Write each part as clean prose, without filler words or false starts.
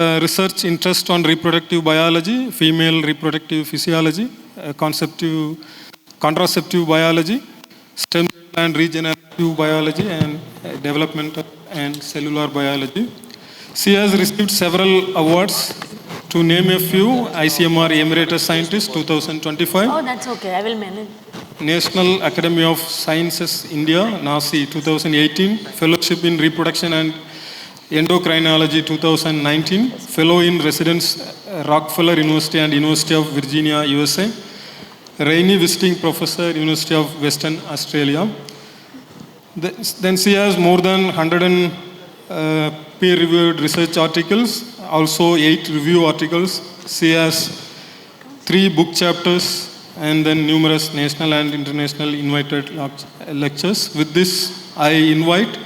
research interest on reproductive biology, female reproductive physiology, contraceptive biology, stem cell and regenerative biology, and developmental and cellular biology. She has received several awards. To name a few: ICMR Emeritus Scientist 2025. Oh, that's okay. I will manage. National Academy of Sciences India, NASI 2018. Fellowship in Reproduction and Endocrinology 2019. Fellow in Residence, Rockefeller University and University of Virginia, USA. Rainey Visiting Professor, University of Western Australia. Then she has more than 100 peer-reviewed research articles, also 8 review articles. She has 3 book chapters and then numerous national and international invited lectures. With this, I invite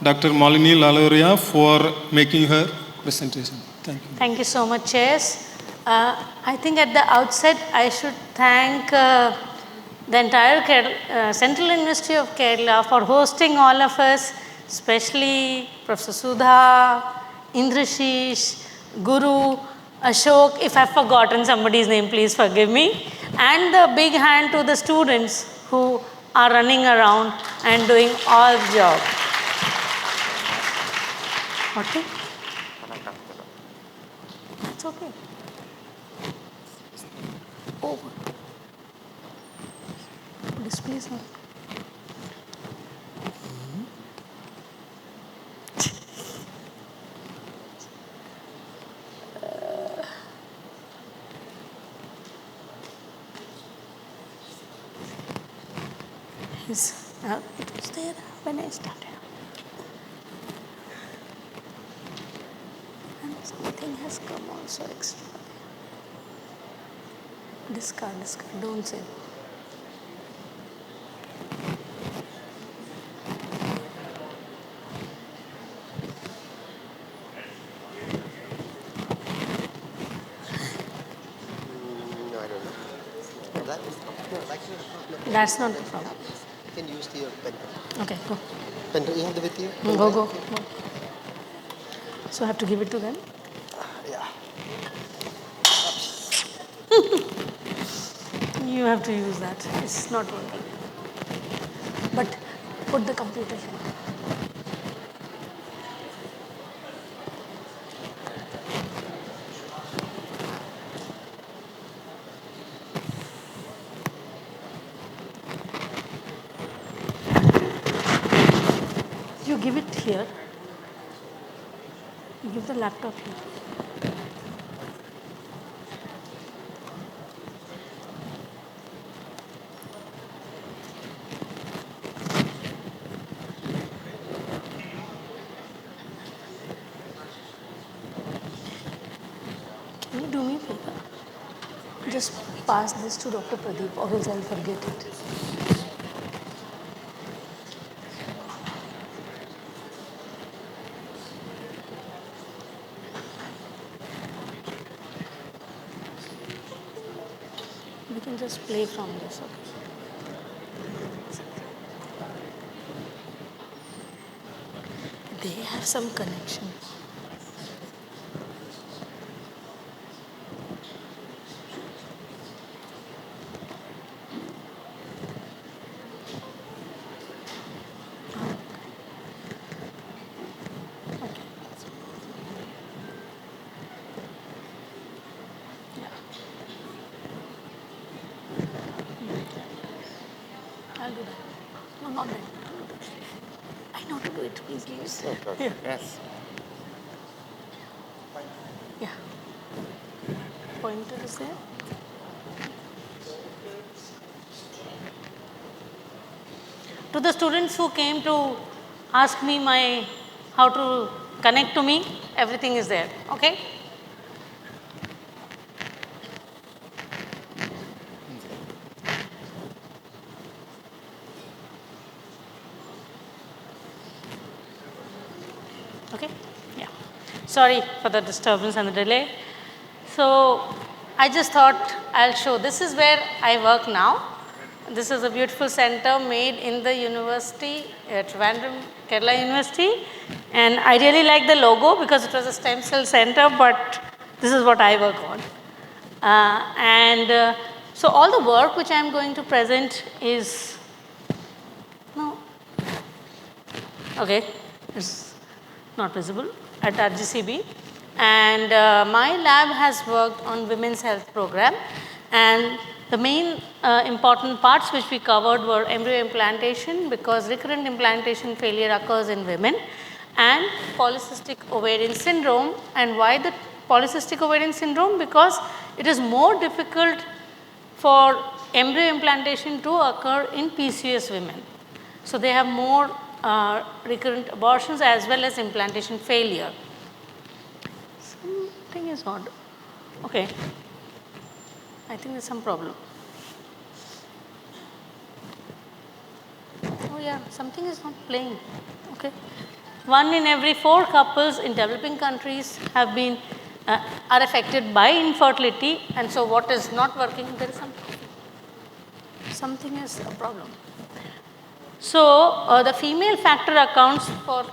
Dr. Malini Laloraya for making her presentation. Thank you. Thank you so much, Chairs. I think at the outset, I should thank the entire Central University of Kerala for hosting all of us, especially Professor Sudha, Indrashish, Guru, Ashok. If I've forgotten somebody's name, please forgive me. And a big hand to the students who are running around and doing all the job. Okay? That's okay. Over. Displays not. It was there when I started. And something has come also extra. Discard, don't say. No, I don't know. That's not the problem. You can use the pen. Okay, go. Pen, you have it with you? Go. So I have to give it to them? Yeah. You have to use that. It's not working. But put the computer here. You give it here. You give the laptop here. Can you do me a favor? Just pass this to Dr. Pradeep, or else I'll forget it. We can just play from this, okay? They have some connection. I'll do that. No, not that. I know to do it. Please use. Okay. Yes. Yeah. Pointer is there. To the students who came to ask me how to connect to me, everything is there. Okay? Okay? Yeah. Sorry for the disturbance and the delay. So I just thought I'll show. This is where I work now. this is a beautiful center made in the university, Trivandrum, Kerala University. And I really like the logo because it was a stem cell center, but this is what I work on. So all the work which I am going to present is, no, okay, it's not visible at RGCB. And my lab has worked on women's health program. And the main important parts which we covered were embryo implantation, because recurrent implantation failure occurs in women, and polycystic ovarian syndrome. And why the polycystic ovarian syndrome? Because it is more difficult for embryo implantation to occur in PCOS women. So they have more recurrent abortions as well as implantation failure. Something is odd. Okay. I think there's some problem. Oh yeah, something is not playing. Okay. 1 in every 4 couples in developing countries have been are affected by infertility, and so what is not working, there is something is a problem. So the female factor accounts for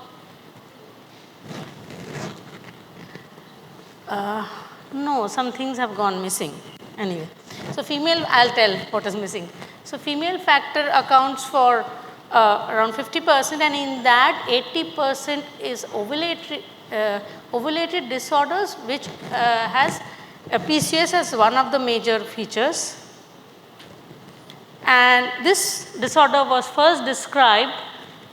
no, some things have gone missing. Anyway, so female, I'll tell what is missing. So female factor accounts for around 50%, and in that 80% is ovulated disorders, which has PCOS as one of the major features. And this disorder was first described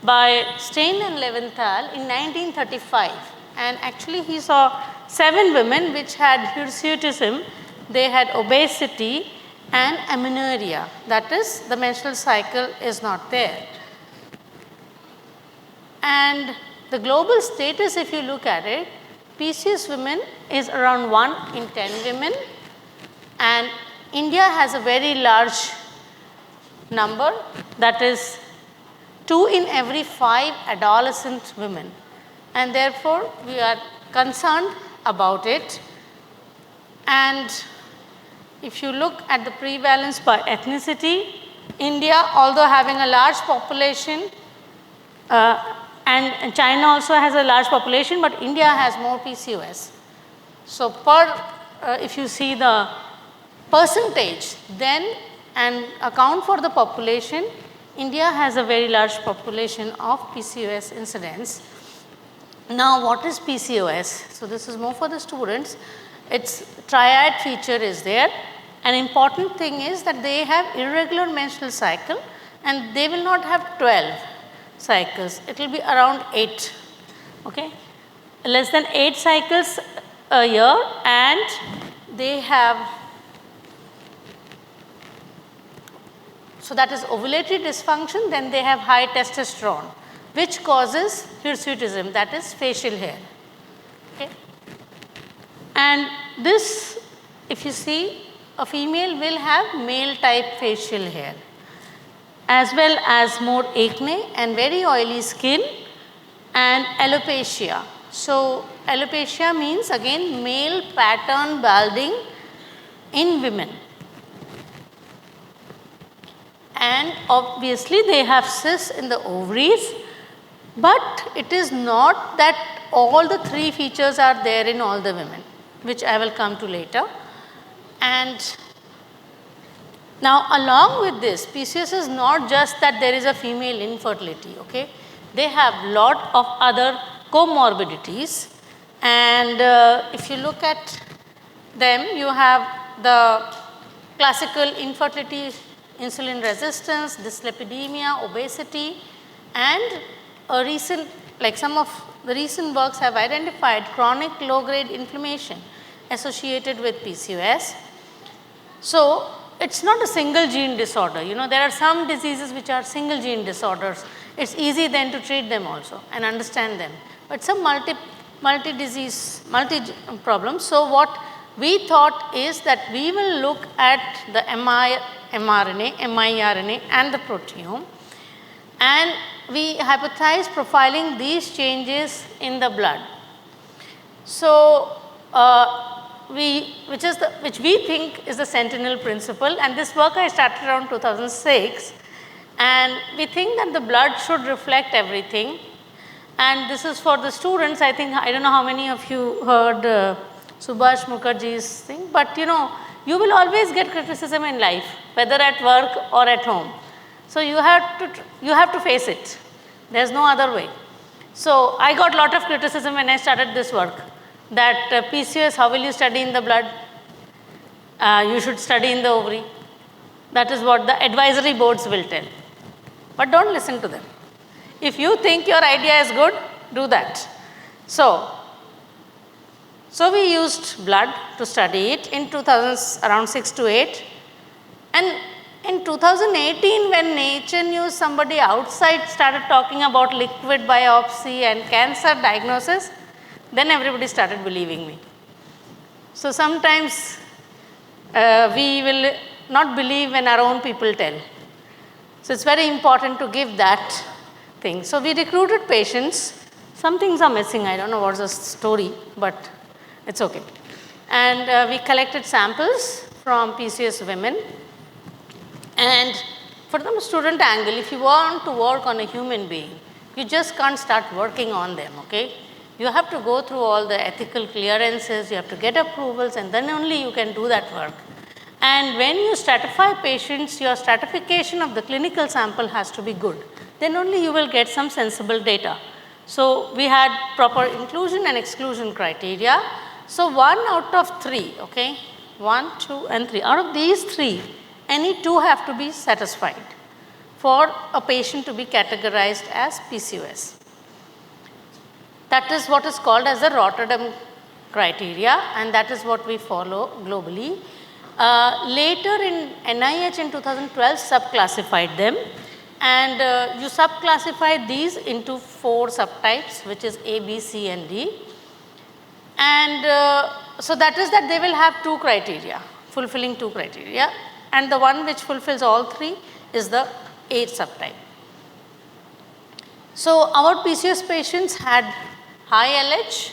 by Stein and Leventhal in 1935. And actually he saw 7 women which had hirsutism. They had obesity and amenorrhea, that is, the menstrual cycle is not there. And the global status, if you look at it, PCOS women is around 1 in 10 women, and India has a very large number, that is 2 in every 5 adolescent women, and therefore we are concerned about it. And if you look at the prevalence by ethnicity, India, although having a large population, and China also has a large population, but India has more PCOS. So if you see the percentage then and account for the population, India has a very large population of PCOS incidence. Now what is PCOS? So this is more for the students. Its triad feature is there. An important thing is that they have irregular menstrual cycle, and they will not have 12 cycles. It will be around 8, okay? Less than 8 cycles a year, and they have, so that is ovulatory dysfunction. Then they have high testosterone, which causes hirsutism, that is facial hair, okay? And this, if you see, a female will have male type facial hair, as well as more acne and very oily skin and alopecia. So alopecia means again male pattern balding in women. And obviously they have cysts in the ovaries, but it is not that all the 3 features are there in all the women, which I will come to later. And now along with this, PCOS is not just that there is a female infertility, okay? They have lot of other comorbidities, and if you look at them, you have the classical infertility, insulin resistance, dyslipidemia, obesity, and a recent, like some of the recent works have identified chronic low-grade inflammation associated with PCOS. So it's not a single gene disorder. You know, there are some diseases which are single gene disorders. It's easy then to treat them also and understand them. But some multi-disease, multi-problems. So what we thought is that we will look at the mRNA, miRNA and the proteome, and we hypothesize profiling these changes in the blood. So which we think is the sentinel principle, and this work I started around 2006, and we think that the blood should reflect everything, and this is for the students. I think, I don't know how many of you heard Subhash Mukherjee's thing, but you will always get criticism in life, whether at work or at home. So you have to face it. There's no other way. So I got a lot of criticism when I started this work, that PCOS, how will you study in the blood? You should study in the ovary. That is what the advisory boards will tell. But don't listen to them. If you think your idea is good, do that. So we used blood to study it in 2000s, around 6 to 8. And in 2018, when Nature News, somebody outside started talking about liquid biopsy and cancer diagnosis, then everybody started believing me. So sometimes we will not believe when our own people tell. So it's very important to give that thing. So we recruited patients. Some things are missing. I don't know what's the story, but it's okay. And we collected samples from PCOS women. And from the student angle, if you want to work on a human being, you just can't start working on them, okay? You have to go through all the ethical clearances, you have to get approvals, and then only you can do that work. And when you stratify patients, your stratification of the clinical sample has to be good. Then only you will get some sensible data. So we had proper inclusion and exclusion criteria. So 1 out of 3, okay? 1, 2, and 3. Out of these 3, any 2 have to be satisfied for a patient to be categorized as PCOS. That is what is called as the Rotterdam criteria, and that is what we follow globally. Later in NIH in 2012 subclassified them, and you subclassified these into 4 subtypes, which is A, B, C, and D. And so that is that they will have 2 criteria, fulfilling 2 criteria, and the one which fulfills all 3 is the A subtype. So our PCOS patients had high LH,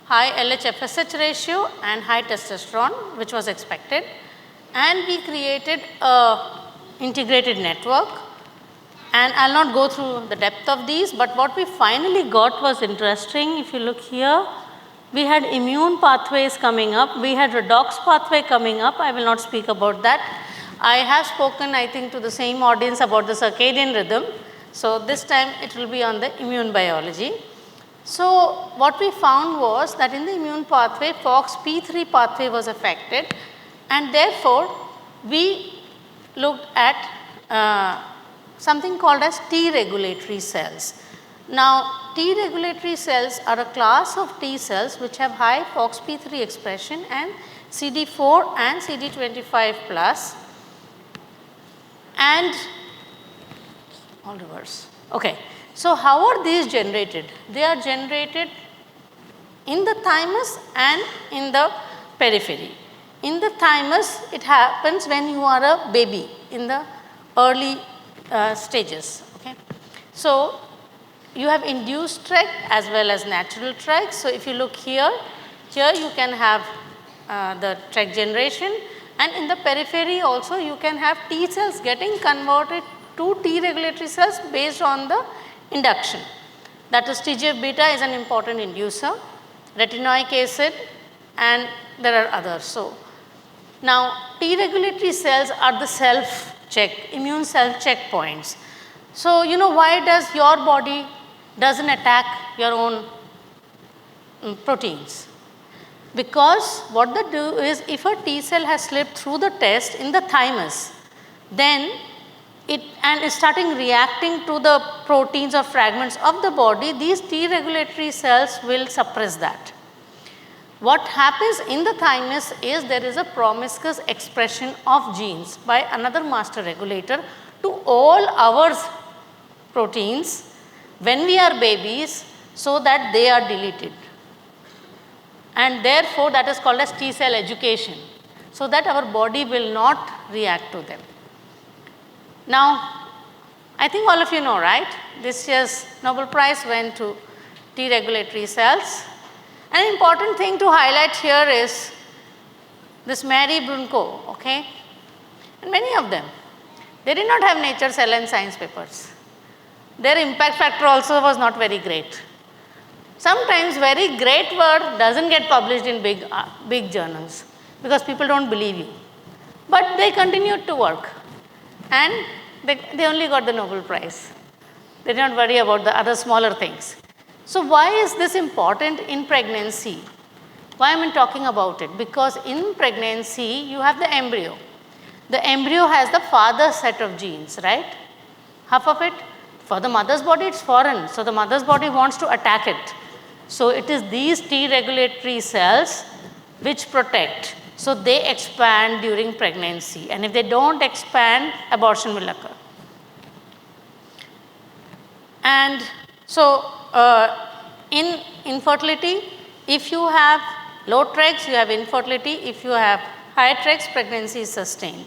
high LH-FSH ratio, and high testosterone, which was expected. And we created a integrated network. And I'll not go through the depth of these, but what we finally got was interesting. If you look here, we had immune pathways coming up. We had redox pathway coming up. I will not speak about that. I have spoken, I think, to the same audience about the circadian rhythm. So this time it will be on the immune biology. So what we found was that in the immune pathway, FOXP3 pathway was affected, and therefore we looked at something called as T regulatory cells. Now, T regulatory cells are a class of T cells which have high FOXP3 expression and CD4 and CD25 plus, and all reverse. Okay. So how are these generated? They are generated in the thymus and in the periphery. In the thymus, it happens when you are a baby in the early stages. Okay. So you have induced Treg as well as natural Treg. So if you look here you can have the Treg generation, and in the periphery also you can have T cells getting converted to T regulatory cells based on the induction. That is, TGF-beta is an important inducer, retinoic acid, and there are others. So now T regulatory cells are the self-check, immune self-checkpoints. So why does your body doesn't attack your own proteins? Because what they do is, if a T cell has slipped through the test in the thymus, then it is starting reacting to the proteins or fragments of the body, these T regulatory cells will suppress that. What happens in the thymus is there is a promiscuous expression of genes by another master regulator to all our proteins when we are babies, so that they are deleted. And therefore that is called as T cell education, so that our body will not react to them. Now, I think all of you know, right? This year's Nobel Prize went to T regulatory cells, An important thing to highlight here is this Mary Brunko, okay, and many of them, they did not have Nature, Cell and Science papers. Their impact factor also was not very great. Sometimes very great work doesn't get published in big journals because people don't believe you. But they continued to work and they only got the Nobel Prize. They did not worry about the other smaller things. So why is this important in pregnancy? Why am I talking about it? Because in pregnancy, you have the embryo. The embryo has the father's set of genes, right? Half of it. For the mother's body, it's foreign. So the mother's body wants to attack it. So it is these T regulatory cells which protect. So they expand during pregnancy. And if they don't expand, abortion will occur. And so in infertility, if you have low Tregs, you have infertility. If you have high Tregs, pregnancy is sustained.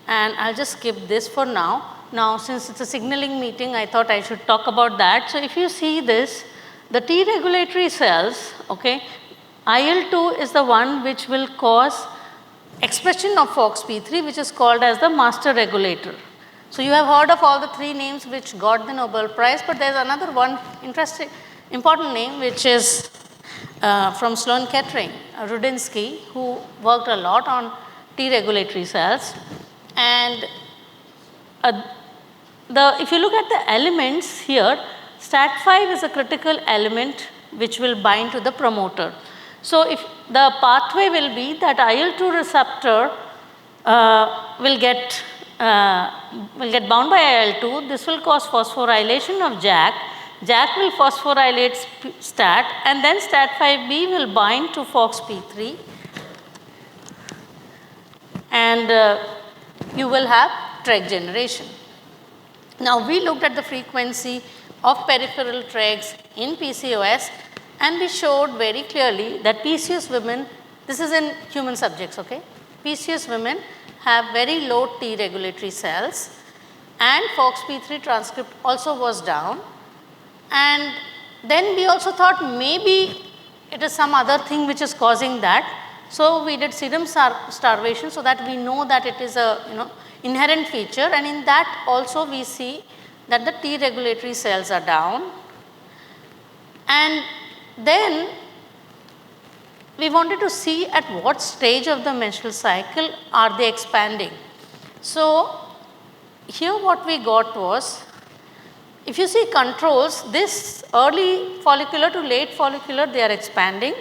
And I'll just skip this for now. Now, since it's a signaling meeting, I thought I should talk about that. So if you see this, the T regulatory cells, okay, IL-2 is the one which will cause expression of FOXP3, which is called as the master regulator. So you have heard of all the three names which got the Nobel Prize, but there's another one interesting, important name, which is from Sloan Kettering, Rudinsky, who worked a lot on T regulatory cells. And if you look at the elements here, STAT5 is a critical element which will bind to the promoter. So if the pathway will be that IL-2 receptor will get bound by IL-2, this will cause phosphorylation of JAK. JAK will phosphorylate STAT, and then STAT5B will bind to FOXP3, and you will have Treg generation. Now, we looked at the frequency of peripheral Tregs in PCOS, and we showed very clearly that PCOS women, this is in human subjects, okay? PCOS women have very low T regulatory cells, and FOXP3 transcript also was down. And then we also thought maybe it is some other thing which is causing that. So we did serum starvation so that we know that it is a inherent feature, and in that also we see that the T regulatory cells are down. And then we wanted to see at what stage of the menstrual cycle are they expanding. So here what we got was, if you see controls, this early follicular to late follicular, they are expanding,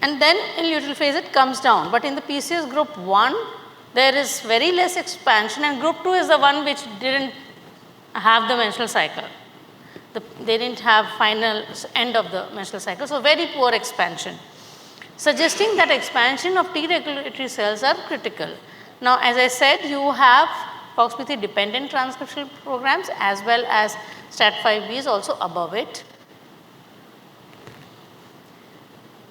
and then in luteal phase it comes down. But in the PCOS group 1, there is very less expansion, and group 2 is the one which didn't have the menstrual cycle. They didn't have final end of the menstrual cycle, so very poor expansion, suggesting that expansion of T regulatory cells are critical. Now, as I said, you have FOXP3 dependent transcriptional programs as well as STAT5B is also above it.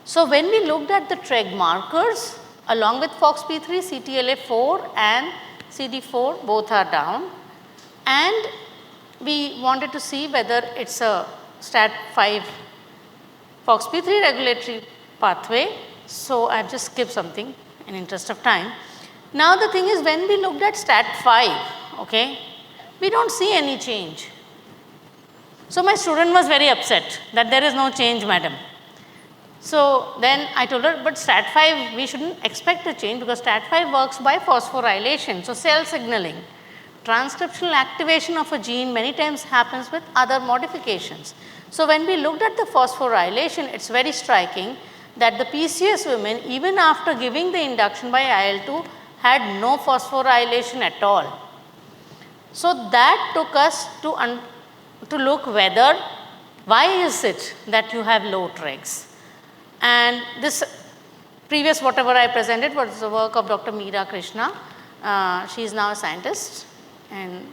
So when we looked at the Treg markers, along with FOXP3, CTLA4 and CD4 both are down, and we wanted to see whether it's a STAT5 FOXP3 regulatory pathway. So I've just skipped something in interest of time. Now the thing is, when we looked at STAT5, okay, we don't see any change. So my student was very upset that there is no change, madam. So then I told her, but STAT5, we shouldn't expect a change because STAT5 works by phosphorylation, so cell signaling. Transcriptional activation of a gene many times happens with other modifications. So when we looked at the phosphorylation, it's very striking that the PCOS women, even after giving the induction by IL-2, had no phosphorylation at all. So that took us to look whether, why is it that you have low Tregs? And this previous whatever I presented was the work of Dr. Meera Krishna. She is now a scientist in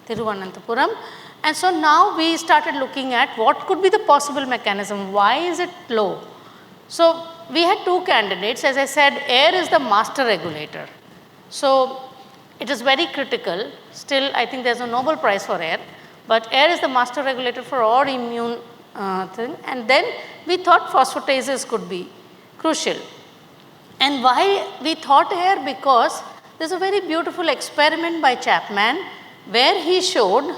Thiruvananthapuram. And so now we started looking at what could be the possible mechanism. Why is it low? So we had two candidates. As I said, air is the master regulator. So it is very critical. Still, I think there's a Nobel Prize for air. But air is the master regulator for all immune thing. And then we thought phosphatases could be crucial. And why we thought air? Because there's a very beautiful experiment by Chapman where he showed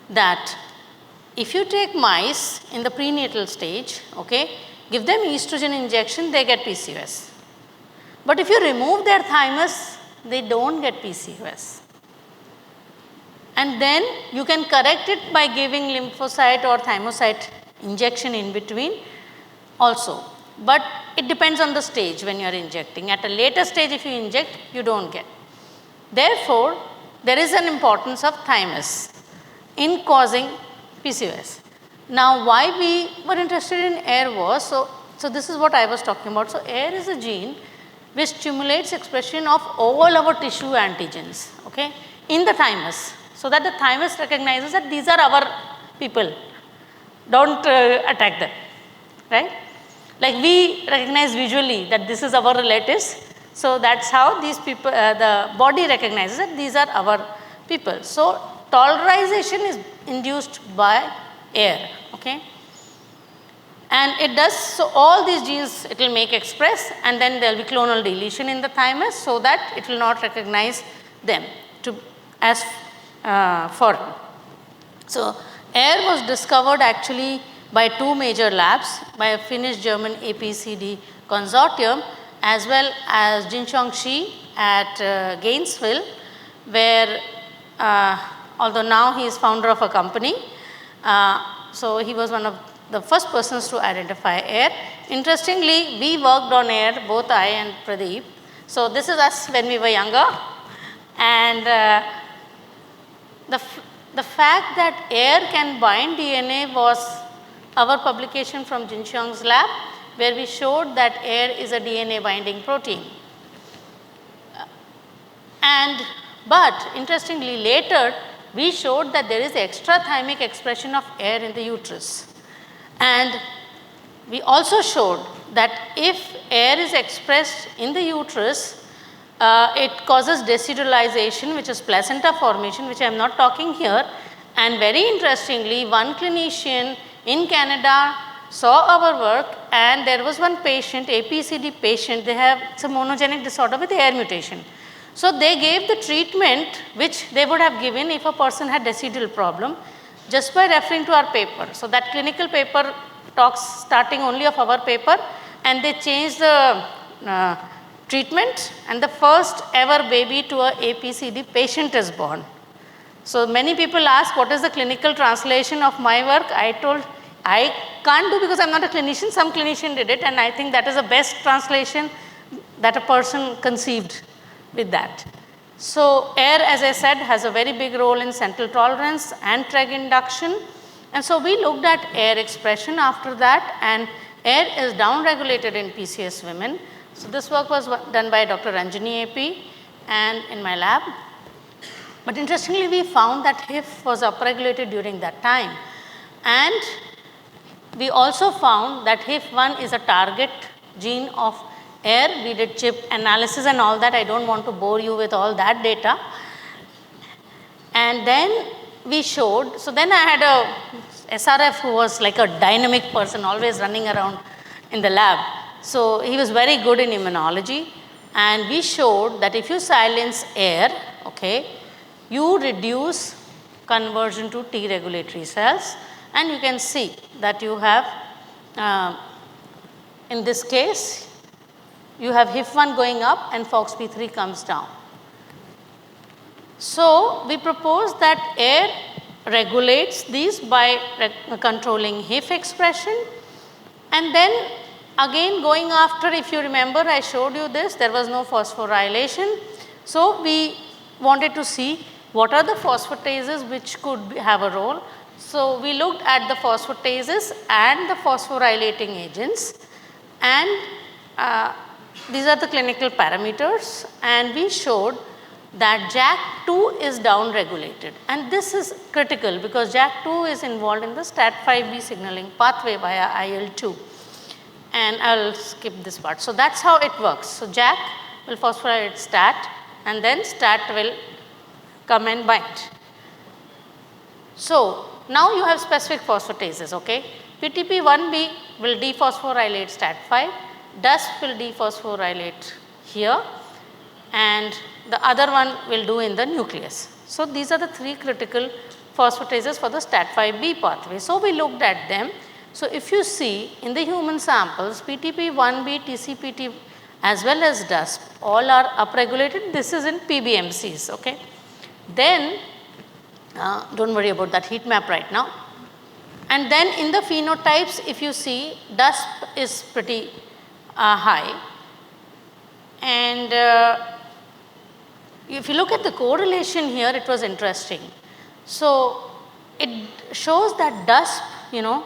that if you take mice in the prenatal stage, okay, give them estrogen injection, they get PCOS. But if you remove their thymus, they don't get PCOS. And then you can correct it by giving lymphocyte or thymocyte injection in between also. But it depends on the stage when you are injecting. At a later stage, if you inject, you don't get. Therefore, there is an importance of thymus in causing PCOS. Now, why we were interested in air was, so this is what I was talking about. So, air is a gene which stimulates expression of all our tissue antigens, okay, in the thymus, so that the thymus recognizes that these are our people, don't attack them, right? Like we recognize visually that this is our relatives, so that's how these people, the body recognizes that these are our people. So, tolerization is induced by air, okay? And it does, so all these genes it will make express, and then there will be clonal deletion in the thymus so that it will not recognize them as foreign. So, air was discovered actually by two major labs, by a Finnish-German APCD consortium as well as Jinchong Shi at Gainesville, where although now he is founder of a company, so he was one of the first persons to identify air. Interestingly, we worked on air, both I and Pradeep. So, this is us when we were younger, and the fact that air can bind DNA was our publication from Jinxiang's lab, where we showed that air is a DNA binding protein. But interestingly, later we showed that there is extrathymic expression of air in the uterus. And we also showed that if air is expressed in the uterus, it causes decellularization, which is placenta formation, which I am not talking here. And very interestingly, one clinician in Canada saw our work, and there was one patient, APCD patient, they have some monogenic disorder with air mutation. So, they gave the treatment which they would have given if a person had decidual problem, just by referring to our paper. So, that clinical paper talks starting only of our paper, and they changed the treatment, and the first ever baby to a APCD patient is born. So, many people ask what is the clinical translation of my work. I told I can't do because I am not a clinician, some clinician did it, and I think that is the best translation that a person conceived with that. So, air, as I said, has a very big role in central tolerance and Treg induction, and so we looked at air expression after that, and air is downregulated in PCOS women. So, this work was done by Dr. Ranjani AP and in my lab. But interestingly, we found that HIF was upregulated during that time, and we also found that HIF1 is a target gene of air. We did chip analysis and all that. I don't want to bore you with all that data. And then we showed, so then I had a SRF who was like a dynamic person, always running around in the lab. So, he was very good in immunology, and we showed that if you silence air, okay, you reduce conversion to T regulatory cells, and you can see that you have, in this case, you have HIF1 going up and FOXP3 comes down. So, we propose that air regulates these by controlling HIF expression, and then again going after, if you remember I showed you this, there was no phosphorylation. So, we wanted to see what are the phosphatases which could have a role. So, we looked at the phosphatases and the phosphorylating agents, and these are the clinical parameters, and we showed that JAK2 is downregulated, and this is critical because JAK2 is involved in the STAT5B signaling pathway via IL-2, and I will skip this part. So, that is how it works. So, JAK will phosphorylate STAT, and then STAT will come and bind. So, now you have specific phosphatases, okay. PTP1B will dephosphorylate STAT5, DUSP will dephosphorylate here, and the other one will do in the nucleus. So, these are the 3 critical phosphatases for the STAT5B pathway. So, we looked at them. So, if you see in the human samples, PTP1B, TCPT as well as DUSP all are upregulated. This is in PBMCs. Okay. Then, do not worry about that heat map right now. And then in the phenotypes, if you see, DUSP is pretty high. And if you look at the correlation here, it was interesting. So, it shows that DUSP,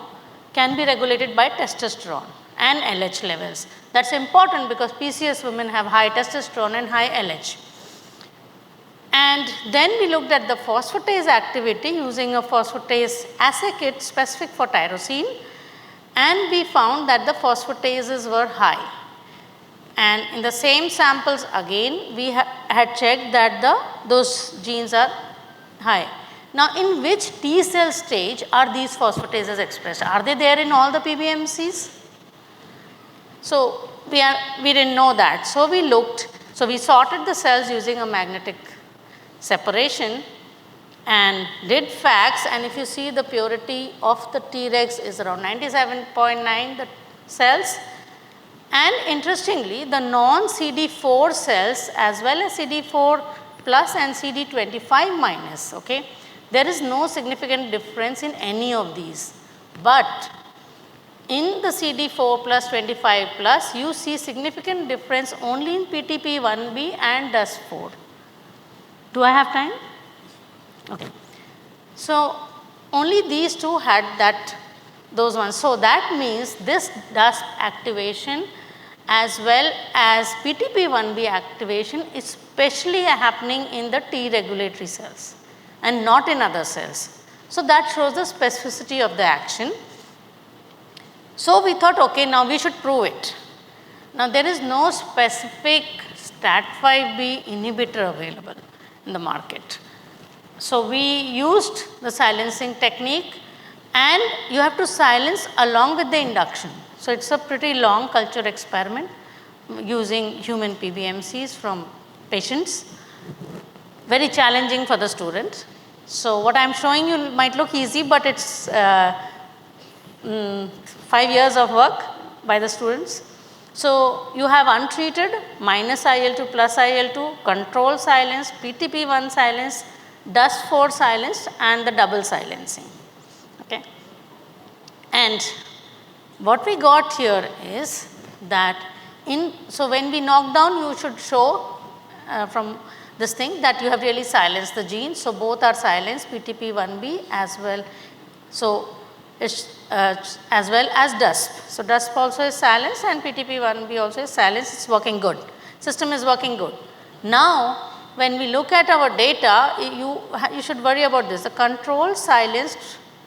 can be regulated by testosterone and LH levels. That is important because PCOS women have high testosterone and high LH. And then we looked at the phosphatase activity using a phosphatase assay kit specific for tyrosine, and we found that the phosphatases were high. And in the same samples again, we had checked that those genes are high. Now, in which T cell stage are these phosphatases expressed? Are they there in all the PBMCs? So, we did not know that. So, we looked, so we sorted the cells using a magnetic separation and did FACS, and if you see the purity of the Tregs is around 97.9 the cells. And interestingly, the non-CD4 cells as well as CD4 plus and CD25 minus, okay, there is no significant difference in any of these. But in the CD4 plus 25 plus, you see significant difference only in PTP1B and DUS4. Do I have time? Okay. So, only these two had those ones. So, that means this DUS activation as well as PTP1B activation is especially happening in the T regulatory cells and not in other cells. So, that shows the specificity of the action. So, we thought, okay, now we should prove it. Now, there is no specific STAT5B inhibitor available in the market. So, we used the silencing technique, and you have to silence along with the induction. So, it is a pretty long culture experiment using human PBMCs from patients, very challenging for the students. So, what I am showing you might look easy, but it is 5 years of work by the students. So, you have untreated minus IL2 plus IL2, control silence, PTP1 silence, DUS4 silenced, and the double silencing. Okay. And what we got here is that so when we knock down, you should show from this thing that you have really silenced the genes. So, both are silenced, PTP1B as well. So, as well as DUSP. So, DUSP also is silenced and PTP1B also is silenced. It is working good. System is working good. Now, when we look at our data, you should worry about this. The control silenced,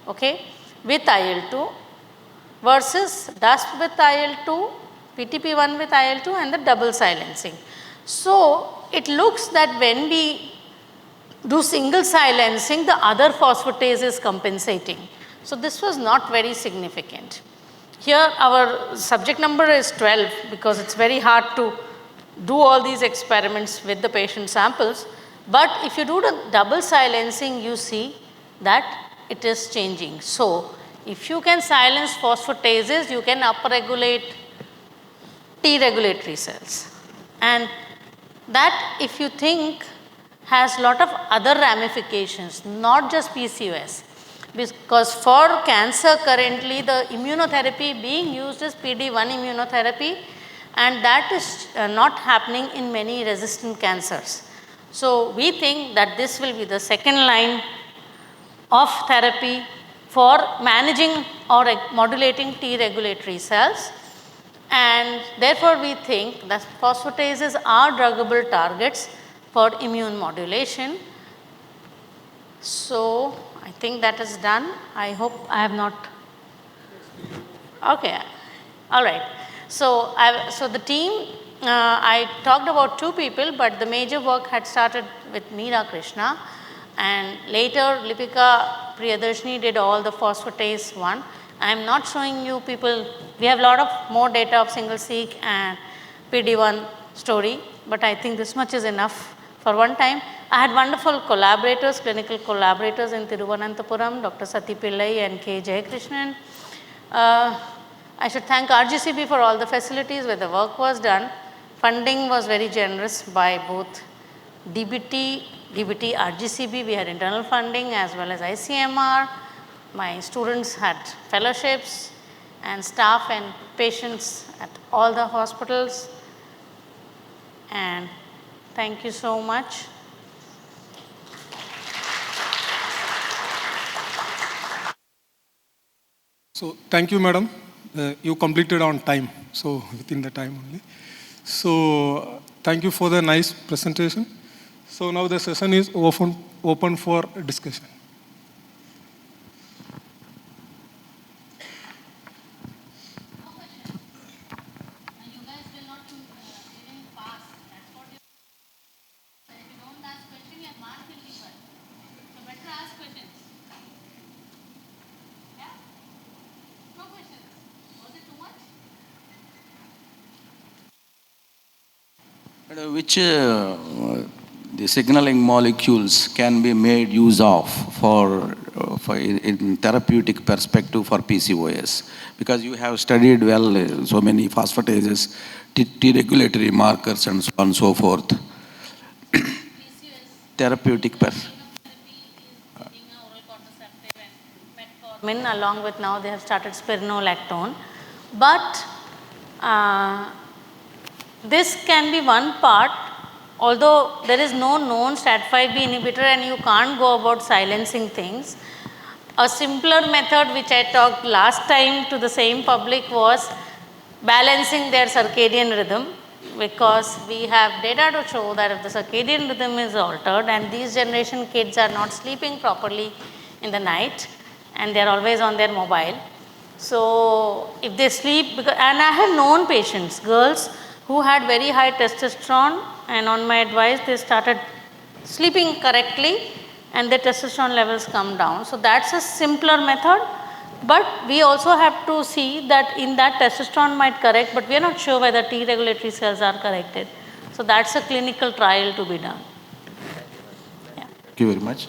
okay, with IL2 versus DUSP with IL2, PTP1 with IL2 and the double silencing. So, it looks that when we do single silencing, the other phosphatase is compensating. So, this was not very significant. Here our subject number is 12 because it is very hard to do all these experiments with the patient samples. But if you do the double silencing, you see that it is changing. So, if you can silence phosphatases, you can upregulate T regulatory cells. And that, if you think, has lot of other ramifications, not just PCOS. Because for cancer currently the immunotherapy being used is PD-1 immunotherapy, and that is not happening in many resistant cancers. So, we think that this will be the second line of therapy for managing or modulating T regulatory cells, and therefore, we think that phosphatases are druggable targets for immune modulation. So, I think that is done. I hope I have not. Okay, all right. So, the team, I talked about 2 people, but the major work had started with Meera Krishna, and later Lipika Priyadarshini did all the phosphatase one. I am not showing you people, we have a lot of more data of single-seq and PD-1 story, but I think this much is enough for one time. I had wonderful collaborators, clinical collaborators in Thiruvananthapuram, Dr. Sati Pillai and K. Jayakrishnan. I should thank RGCB for all the facilities where the work was done. Funding was very generous by both DBT, RGCB, we had internal funding as well as ICMR. My students had fellowships and staff and patients at all the hospitals. And thank you so much. So thank you, madam. You completed on time, so within the time only. So thank you for the nice presentation. So now the session is open for discussion. Which the signaling molecules can be made use of for in therapeutic perspective for PCOS? Because you have studied well so many phosphatases, T regulatory markers and so on and so forth. Therapeutic Along with now they have started spironolactone. But this can be one part, although there is no known STAT5B inhibitor and you can't go about silencing things. A simpler method which I talked last time to the same public was balancing their circadian rhythm, because we have data to show that if the circadian rhythm is altered and these generation kids are not sleeping properly in the night and they are always on their mobile. So if they sleep, and I have known patients, girls who had very high testosterone, and on my advice they started sleeping correctly and their testosterone levels come down. So that's a simpler method, but we also have to see that in that testosterone might correct, but we are not sure whether T regulatory cells are corrected. So that's a clinical trial to be done. Yeah. Thank you very much.